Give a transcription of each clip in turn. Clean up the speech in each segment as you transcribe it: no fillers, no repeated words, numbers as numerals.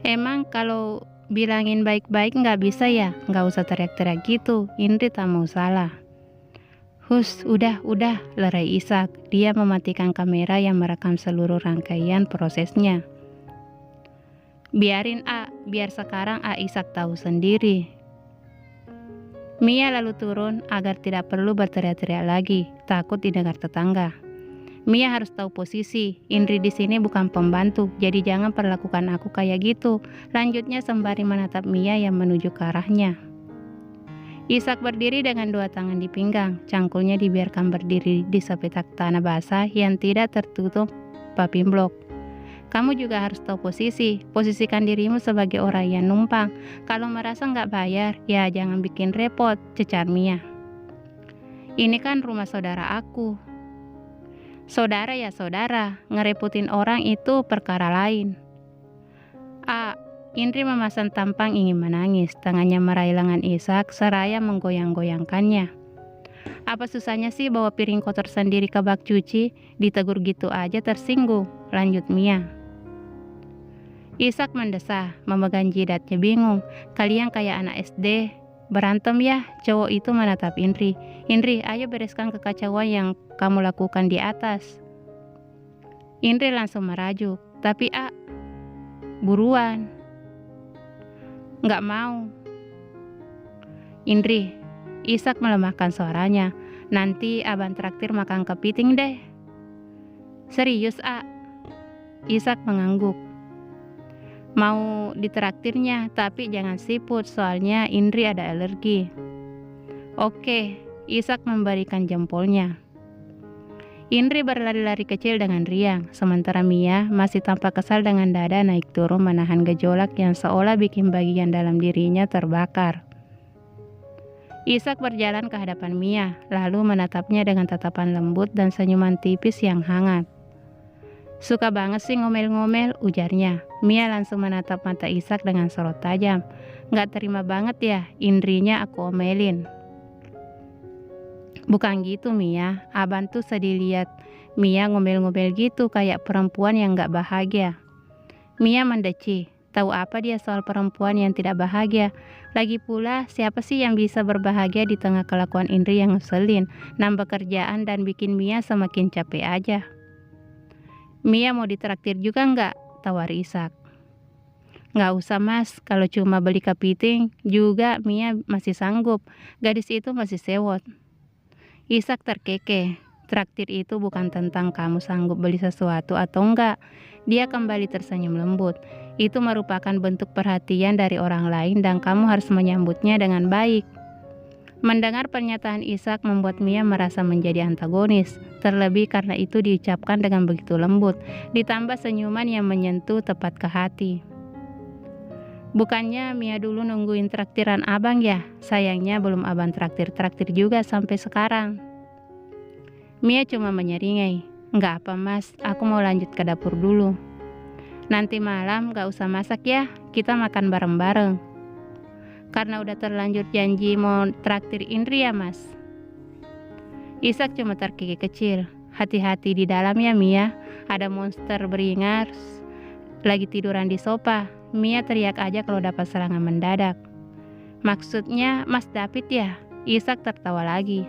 Emang kalau bilangin baik-baik nggak bisa ya? Nggak usah teriak-teriak gitu, Indri tak mau salah. Udah, lerai Ishak. Dia mematikan kamera yang merekam seluruh rangkaian prosesnya. Biarin biar sekarang Ishak tahu sendiri. Mia lalu turun agar tidak perlu berteriak-teriak lagi, takut didengar tetangga. Mia harus tahu posisi, Indri di sini bukan pembantu, jadi jangan perlakukan aku kayak gitu. Lanjutnya sembari menatap Mia yang menuju ke arahnya. Ishak berdiri dengan dua tangan di pinggang, cangkulnya dibiarkan berdiri di sepetak tanah basah yang tidak tertutup paping blok. Kamu juga harus tahu posisikan dirimu sebagai orang yang numpang. Kalau merasa nggak bayar, ya jangan bikin repot, cecar Mia. Ini kan rumah saudara aku. Saudara ya saudara, ngerepotin orang itu perkara lain. Indri memasang tampang ingin menangis, tangannya meraih lengan Ishak seraya menggoyang-goyangkannya. Apa susahnya sih bawa piring kotor sendiri ke bak cuci? Ditegur gitu aja tersinggung, lanjut Mia. Ishak mendesah, memegang jidatnya bingung. Kalian kayak anak SD, berantem ya? Cowok itu menatap Indri. Indri, ayo bereskan kekacauan yang kamu lakukan di atas. Indri langsung merajuk. Tapi buruan. Nggak mau. Indri, Ishak melemahkan suaranya. Nanti abang traktir makan kepiting deh. Serius Ishak mengangguk. Mau ditraktirnya, tapi jangan siput, soalnya Indri ada alergi. Oke, Ishak memberikan jempolnya. Indri berlari-lari kecil dengan riang, sementara Mia masih tampak kesal dengan dada naik turun menahan gejolak yang seolah bikin bagian dalam dirinya terbakar. Ishak berjalan ke hadapan Mia, lalu menatapnya dengan tatapan lembut dan senyuman tipis yang hangat. Suka banget sih ngomel-ngomel, ujarnya. Mia langsung menatap mata Ishak dengan sorot tajam. Nggak terima banget ya, Indrinya aku omelin. Bukan gitu Mia, abang tuh sedih lihat Mia ngomel-ngomel gitu kayak perempuan yang nggak bahagia. Mia mendeci, tahu apa dia soal perempuan yang tidak bahagia. Lagi pula siapa sih yang bisa berbahagia di tengah kelakuan Indri yang ngeselin, nambah kerjaan dan bikin Mia semakin capek aja. Mia mau ditraktir juga nggak? Tawar Ishak. Nggak usah mas, kalau cuma beli kepiting juga Mia masih sanggup. Gadis itu masih sewot. Ishak terkekeh. Traktir itu bukan tentang kamu sanggup beli sesuatu atau enggak. Dia kembali tersenyum lembut. Itu merupakan bentuk perhatian dari orang lain dan kamu harus menyambutnya dengan baik. Mendengar pernyataan Ishak membuat Mia merasa menjadi antagonis, terlebih karena itu diucapkan dengan begitu lembut, ditambah senyuman yang menyentuh tepat ke hati. Bukannya Mia dulu nungguin traktiran abang ya? Sayangnya belum abang traktir-traktir juga sampai sekarang. Mia cuma menyeringai. Nggak apa mas, aku mau lanjut ke dapur dulu. Nanti malam gak usah masak ya, kita makan bareng-bareng. Karena udah terlanjur janji mau traktir Indri ya mas. Ishak cuma terkikik kecil. Hati-hati di dalam ya Mia, ada monster beringas lagi tiduran di sofa. Mia teriak aja kalau dapat serangan mendadak. Maksudnya Mas David ya? Ishak tertawa lagi.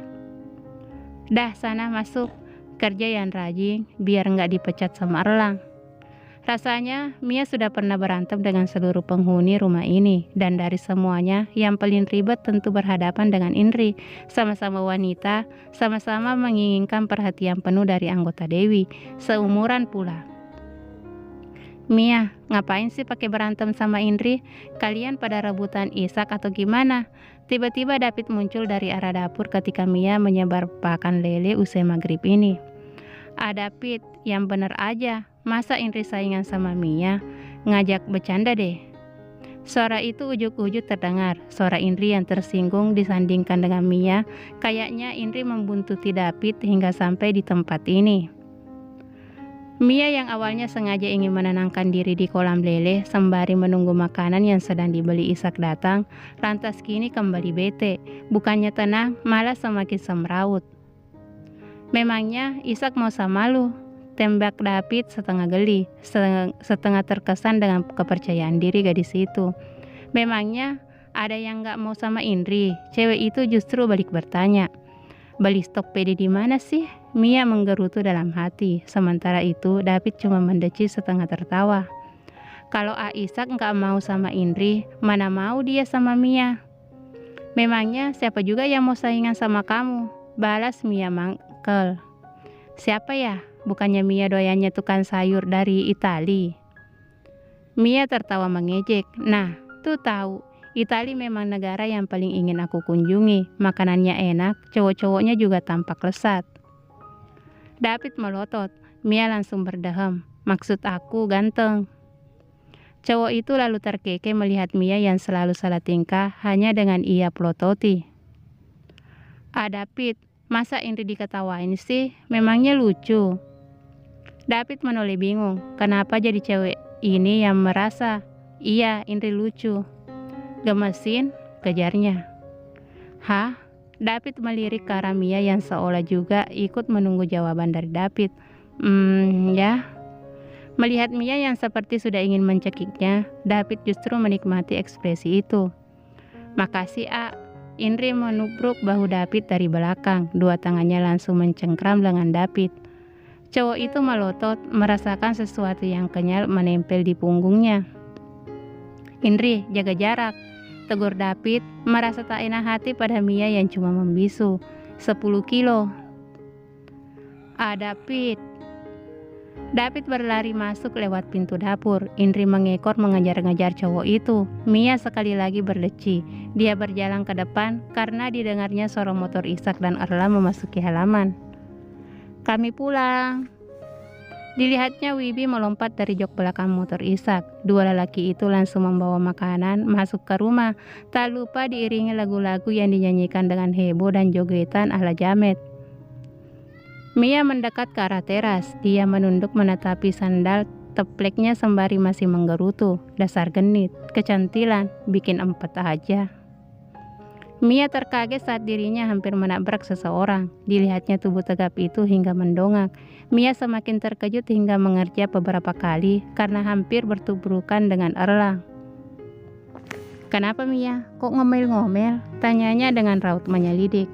Dah sana masuk, kerja yang rajin biar nggak dipecat sama Erlang. Rasanya Mia sudah pernah berantem dengan seluruh penghuni rumah ini, dan dari semuanya yang paling ribet tentu berhadapan dengan Indri. Sama-sama wanita, sama-sama menginginkan perhatian penuh dari anggota Dewi, seumuran pula. Mia, ngapain sih pakai berantem sama Indri? Kalian pada rebutan Ishak atau gimana? Tiba-tiba David muncul dari arah dapur ketika Mia menyebar pakan lele usai maghrib ini. David, yang bener aja. Masa Indri saingan sama Mia? Ngajak bercanda deh. Suara itu ujuk-ujuk terdengar. Suara Indri yang tersinggung disandingkan dengan Mia. Kayaknya Indri membuntuti David hingga sampai di tempat ini. Mia yang awalnya sengaja ingin menenangkan diri di kolam lele sembari menunggu makanan yang sedang dibeli Ishak datang, lantas kini kembali bete. Bukannya tenang, malah semakin semrawut. Memangnya Ishak mau sama lu? Tembak David setengah geli, setengah terkesan dengan kepercayaan diri gadis itu. Memangnya ada yang gak mau sama Indri? Cewek itu justru balik bertanya. Beli stok PD di mana sih? Mia menggerutu dalam hati. Sementara itu David cuma mendeci setengah tertawa. Kalau Aisak gak mau sama Indri, mana mau dia sama Mia? Memangnya siapa juga yang mau saingan sama kamu? Balas Mia mangkel. Siapa ya? Bukannya Mia doyannya tukang sayur dari Itali? Mia tertawa mengejek. Nah, tuh tahu. Itali memang negara yang paling ingin aku kunjungi. Makanannya enak, cowok-cowoknya juga tampak lesat. David melotot. Mia langsung berdehem. Maksud aku ganteng. Cowok itu lalu terkekeh melihat Mia yang selalu salah tingkah hanya dengan ia pelototi. David, masa Indri diketawain sih? Memangnya lucu? David menoleh bingung. Kenapa jadi cewek ini yang merasa iya Indri lucu? Gemesin, kejarnya. Hah? David melirik ke arah Mia yang seolah juga ikut menunggu jawaban dari David. Ya. Melihat Mia yang seperti sudah ingin mencekiknya, David justru menikmati ekspresi itu. Makasih, A. Indri menubruk bahu David dari belakang. Dua tangannya langsung mencengkram lengan David. Cowok itu melotot, merasakan sesuatu yang kenyal menempel di punggungnya. Indri, jaga jarak, tegur David, merasa tak enak hati pada Mia yang cuma membisu. 10 kilo. David. David berlari masuk lewat pintu dapur. Indri mengekor mengejar-ngejar cowok itu. Mia sekali lagi berdeci. Dia berjalan ke depan karena didengarnya suara motor Ishak dan Erla memasuki halaman. Kami pulang. Dilihatnya Wibi melompat dari jok belakang motor Ishak. Dua lelaki itu langsung membawa makanan masuk ke rumah. Tak lupa diiringi lagu-lagu yang dinyanyikan dengan heboh dan jogetan ala jamet. Mia mendekat ke arah teras. Dia menunduk menatapi sandal tepleknya sembari masih menggerutu. Dasar genit, kecantilan, bikin empet aja. Mia terkaget saat dirinya hampir menabrak seseorang. Dilihatnya tubuh tegap itu hingga mendongak. Mia semakin terkejut hingga mengerjap beberapa kali karena hampir bertubrukan dengan Erlang. Kenapa Mia? Kok ngomel-ngomel? Tanyanya dengan raut menyelidik.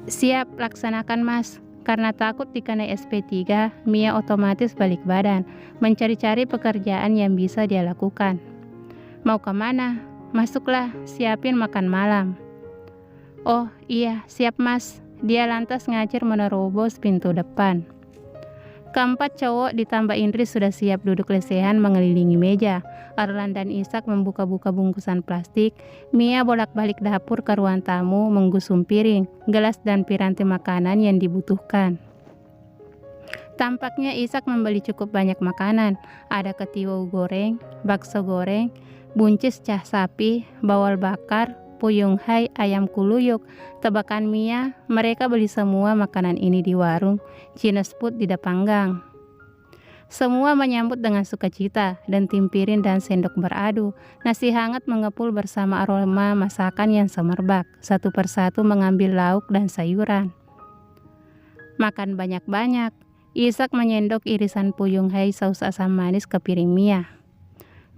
Siap, laksanakan Mas. Karena takut dikenai SP3, Mia otomatis balik badan, mencari-cari pekerjaan yang bisa dia lakukan. Mau kemana? Masuklah, siapin makan malam. Oh iya, siap Mas. Dia lantas ngacir menerobos pintu depan. Keempat cowok ditambah Indri sudah siap duduk lesehan mengelilingi meja. Erlan dan Ishak membuka-buka bungkusan plastik. Mia bolak-balik dapur ke ruang tamu menggusung piring, gelas dan piranti makanan yang dibutuhkan. Tampaknya Ishak membeli cukup banyak makanan. Ada ketiwau goreng, bakso goreng, buncis cah sapi, bawal bakar, puyung hai, ayam kuluyuk. Tebakan Mia, mereka beli semua makanan ini di warung Chinese food di Dapanggang. Semua menyambut dengan sukacita dan tim piring dan sendok beradu. Nasi hangat mengepul bersama aroma masakan yang semerbak. Satu persatu mengambil lauk dan sayuran. Makan banyak-banyak. Ishak menyendok irisan puyung hai saus asam manis ke piring Mia.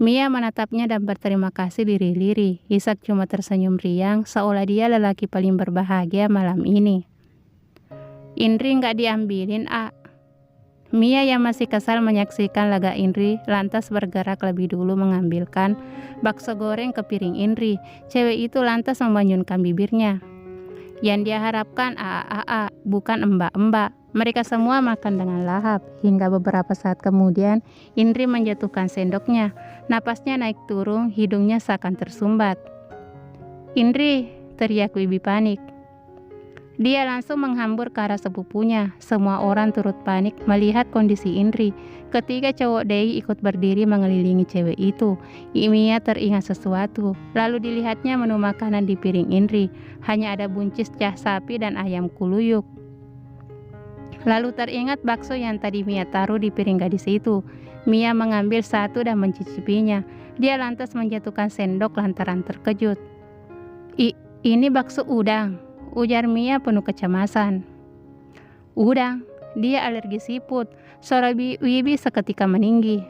Mia menatapnya dan berterima kasih lirih-lirih. Ishak cuma tersenyum riang seolah dia lelaki paling berbahagia malam ini. Indri gak diambilin, A. Mia yang masih kesal menyaksikan laga Indri lantas bergerak lebih dulu mengambilkan bakso goreng ke piring Indri. Cewek itu lantas membanyunkan bibirnya. Yang dia harapkan A, bukan mbak-mbak. Mereka semua makan dengan lahap. Hingga beberapa saat kemudian Indri menjatuhkan sendoknya. Napasnya naik turun, hidungnya seakan tersumbat. Indri, teriak Wibi panik. Dia langsung menghambur ke arah sepupunya. Semua orang turut panik melihat kondisi Indri. Ketiga cowok Dei ikut berdiri mengelilingi cewek itu. Mia teringat sesuatu. Lalu dilihatnya menu makanan di piring Indri. Hanya ada buncis cah sapi dan ayam kuluyuk. Lalu teringat bakso yang tadi Mia taruh di piring gadis itu. Mia mengambil satu dan mencicipinya. Dia lantas menjatuhkan sendok lantaran terkejut. Ini bakso udang, ujar Mia penuh kecemasan. Udang, dia alergi siput. Suara Wibi seketika meninggi.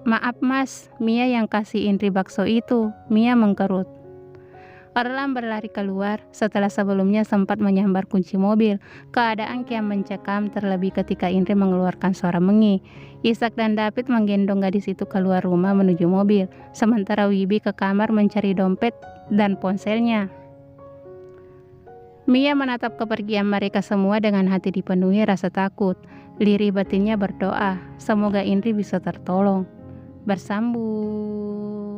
Maaf mas, Mia yang kasih Indri bakso itu, Mia mengkerut. Orlan berlari keluar setelah sebelumnya sempat menyambar kunci mobil. Keadaan kian mencekam terlebih ketika Indri mengeluarkan suara mengi. Ishak dan David menggendong gadis itu keluar rumah menuju mobil. Sementara Wibi ke kamar mencari dompet dan ponselnya. Mia menatap kepergian mereka semua dengan hati dipenuhi rasa takut. Lirih batinnya berdoa, semoga Indri bisa tertolong. Bersambung.